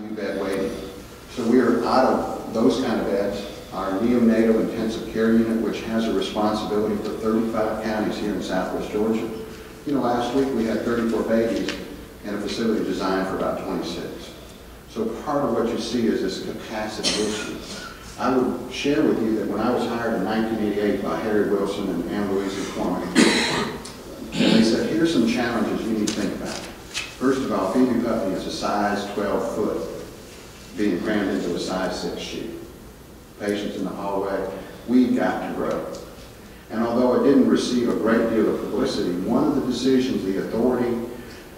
ICU bed waiting. So we are out of those kind of beds. Our neonatal intensive care unit, which has a responsibility for 35 counties here in Southwest Georgia. You know, last week we had 34 babies in a facility designed for about 26. So part of what you see is this capacity issue. I would share with you that when I was hired in 1988 by Harry Wilson and Ann Louise McCormick, and they said, here's some challenges you need to think about. First of all, Phoebe Puppy is a size 12 foot being crammed into a size 6 shoe. Patients in the hallway, we've got to grow. And although it didn't receive a great deal of publicity, one of the decisions the authority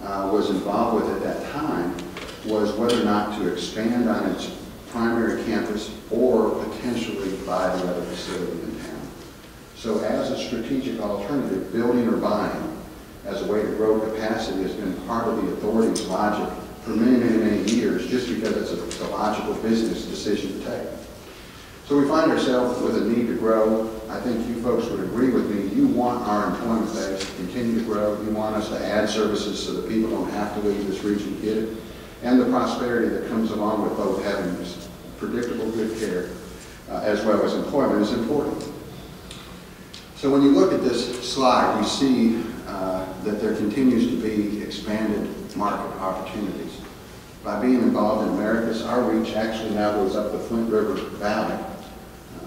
was involved with at that time was whether or not to expand on its primary campus or potentially buy the other facility in town. So as a strategic alternative, building or buying as a way to grow capacity has been part of the authority's logic for many, many, many years, just because it's a logical business decision to take. So we find ourselves with a need to grow. I think you folks would agree with me. You want our employment base to continue to grow. You want us to add services so that people don't have to leave this region to get it. And the prosperity that comes along with both having this predictable good care as well as employment is important. So when you look at this slide, you see that there continues to be expanded market opportunities. By being involved in Americas, our reach actually now goes up the Flint River Valley,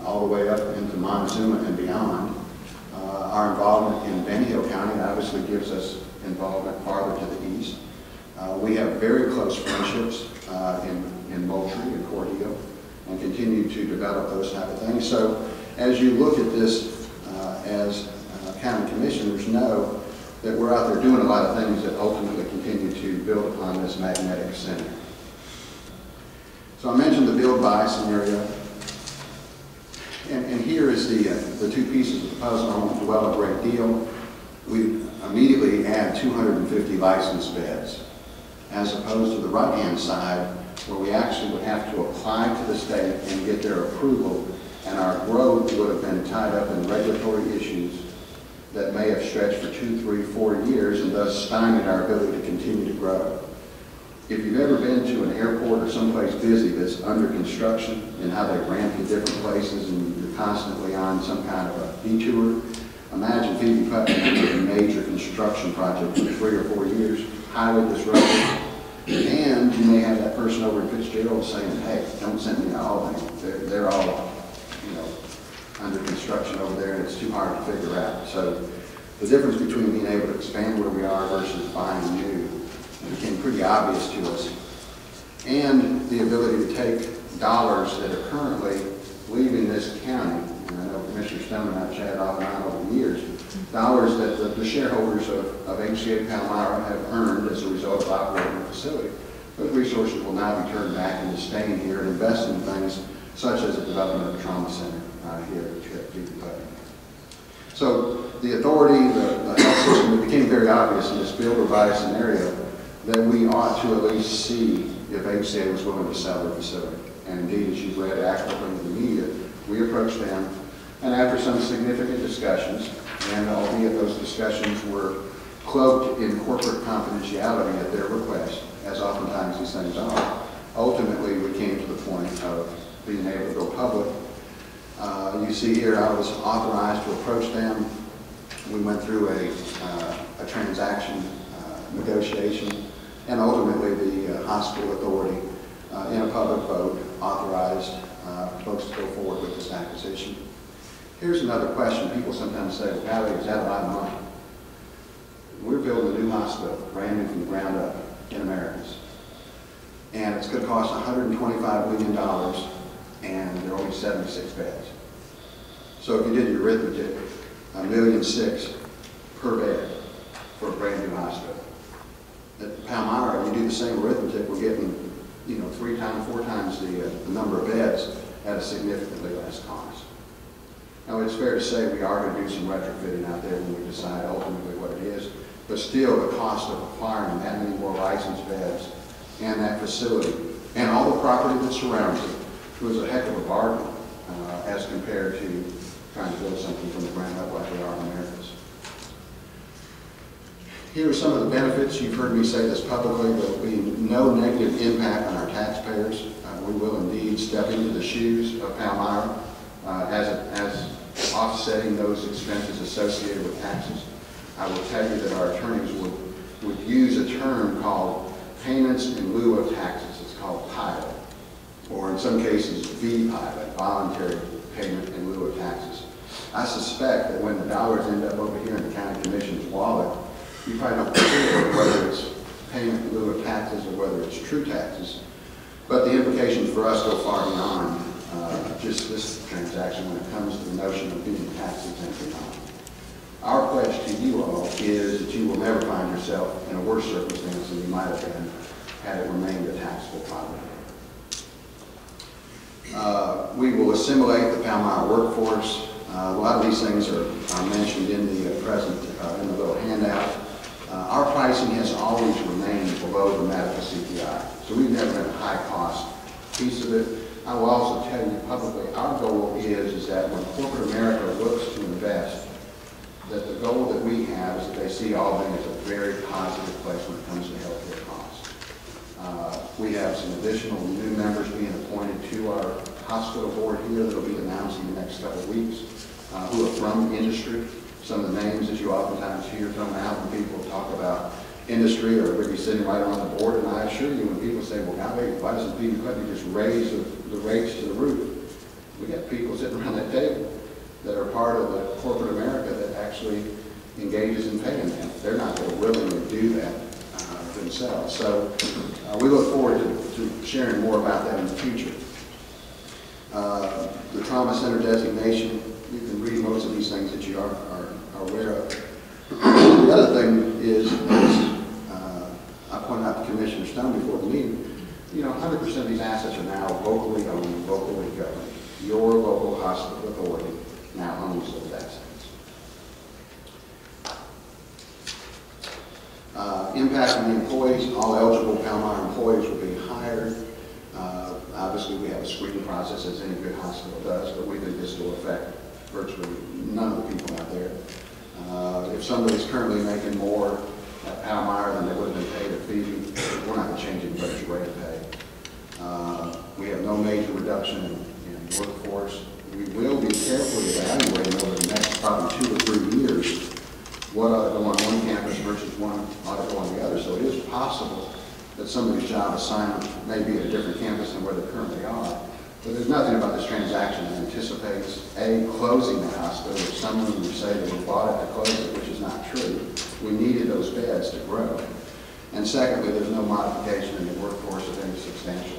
all the way up into Montezuma and beyond. Our involvement in Van Hill County obviously gives us involvement farther to the east. We have very close friendships in Moultrie and Cordeo, and continue to develop those type of things. So as you look at this as county commissioners, know that we're out there doing a lot of things that ultimately continue to build upon this magnetic center. So I mentioned the build-buy scenario. And here is the two pieces of the puzzle. I won't dwell a great deal. We immediately add 250 licensed beds, as opposed to the right-hand side, where we actually would have to apply to the state and get their approval, and our growth would have been tied up in regulatory issues that may have stretched for 2, 3, 4 years, and thus stymied our ability to continue to grow. If you've ever been to an airport or someplace busy that's under construction and how they ramp you different places and you're constantly on some kind of a detour, imagine Phoebe Putnam doing a major construction project for 3 or 4 years, highly disruptive. And you may have that person over in Fitzgerald saying, hey, don't send me to Albany. They're all, you know, under construction over there, and it's too hard to figure out. So the difference between being able to expand where we are versus buying new became pretty obvious to us. And the ability to take dollars that are currently leaving this county, and I know Commissioner Stone and I have chatted off and on over the years, dollars that the shareholders of HCA Palmyra have earned as a result of operating the facility. Those resources will now be turned back into staying here and investing in things such as the development of a trauma center here at Phoebe Putnam. So the authority, the health system, it became very obvious in this build or buy scenario that we ought to at least see if HCA was willing to sell their facility. And indeed, as you've read accurately in the media, we approached them, and after some significant discussions, and albeit those discussions were cloaked in corporate confidentiality at their request, as oftentimes these things are, ultimately we came to the point of being able to go public. You see here I was authorized to approach them. We went through a transaction negotiation, and ultimately the hospital authority, in a public vote, authorized folks to go forward with this acquisition. Here's another question. People sometimes say, well, Valley, is that a lot of money? We're building a new hospital, brand new from the ground up in Americas. And it's going to cost $125 million, and there are only 76 beds. So if you did your arithmetic, $1.6 million per bed for a brand new hospital. At Palmyra, you do the same arithmetic, we're getting, you know, 3 times, 4 times the number of beds at a significantly less cost. Now, it's fair to say we are going to do some retrofitting out there when we decide ultimately what it is, but still the cost of acquiring that many more licensed beds and that facility and all the property that surrounds it was a heck of a bargain as compared to trying to build something from the ground up like we are in Americas. Here are some of the benefits. You've heard me say this publicly. There will be no negative impact on our taxpayers. taxpayers. We will indeed step into the shoes of Palmyra as offsetting those expenses associated with taxes. I will tell you that our attorneys would use a term called payments in lieu of taxes. It's called pilot, or in some cases, V-pilot, voluntary payment in lieu of taxes. I suspect that when the dollars end up over here in the county commission's wallet, you probably don't care whether it's payment in lieu of taxes or whether it's true taxes. But the implications for us go far beyond just this transaction when it comes to the notion of being tax exempt or not. Our pledge to you all is that you will never find yourself in a worse circumstance than you might have been had it remained a taxable property. We will assimilate the Palmyra workforce. A lot of these things are mentioned in the present, in the little handout. Our pricing has always remained below the medical CPI, so we've never been a high-cost piece of it. I will also tell you publicly, our goal is that when corporate America looks to invest, that the goal that we have is that they see Albany as a very positive place when it comes to healthcare costs. We have some additional new members being appointed to our hospital board here that will be announced in the next couple of weeks, who are from industry. Some of the names that you oftentimes hear thrown out when people talk about industry or would be sitting right on the board, and I assure you when people say, well, why doesn't Peter Clinton just raise the rates to the roof? We got people sitting around that table that are part of the corporate America that actually engages in paying them. They're not going to willingly do that themselves. So we look forward to sharing more about that in the future. The trauma center designation, you can read most of these things that you are aware of. The other thing is, I pointed out to Commissioner Stone before the meeting, 100% of these assets are now locally owned, locally governed. Your local hospital authority now owns those assets. Impact on the employees, all eligible Palmyra employees will be hired. Obviously, we have a screening process as any good hospital does, but we think this will affect virtually none of the people out there. If somebody's currently making more at Palmyra than they would have been paid at Phoebe, we're not going to change anybody's rate of pay. We have no major reduction in workforce. We will be carefully evaluating over the next probably 2 or 3 years what ought to go on one campus versus one ought to go on the other. So it is possible that somebody's job assignment may be at a different campus than where they currently are. But there's nothing about this transaction that anticipates, A, closing the hospital, or someone would say that we bought it to close it, which is not true. We needed those beds to grow. And secondly, there's no modification in the workforce of any substantial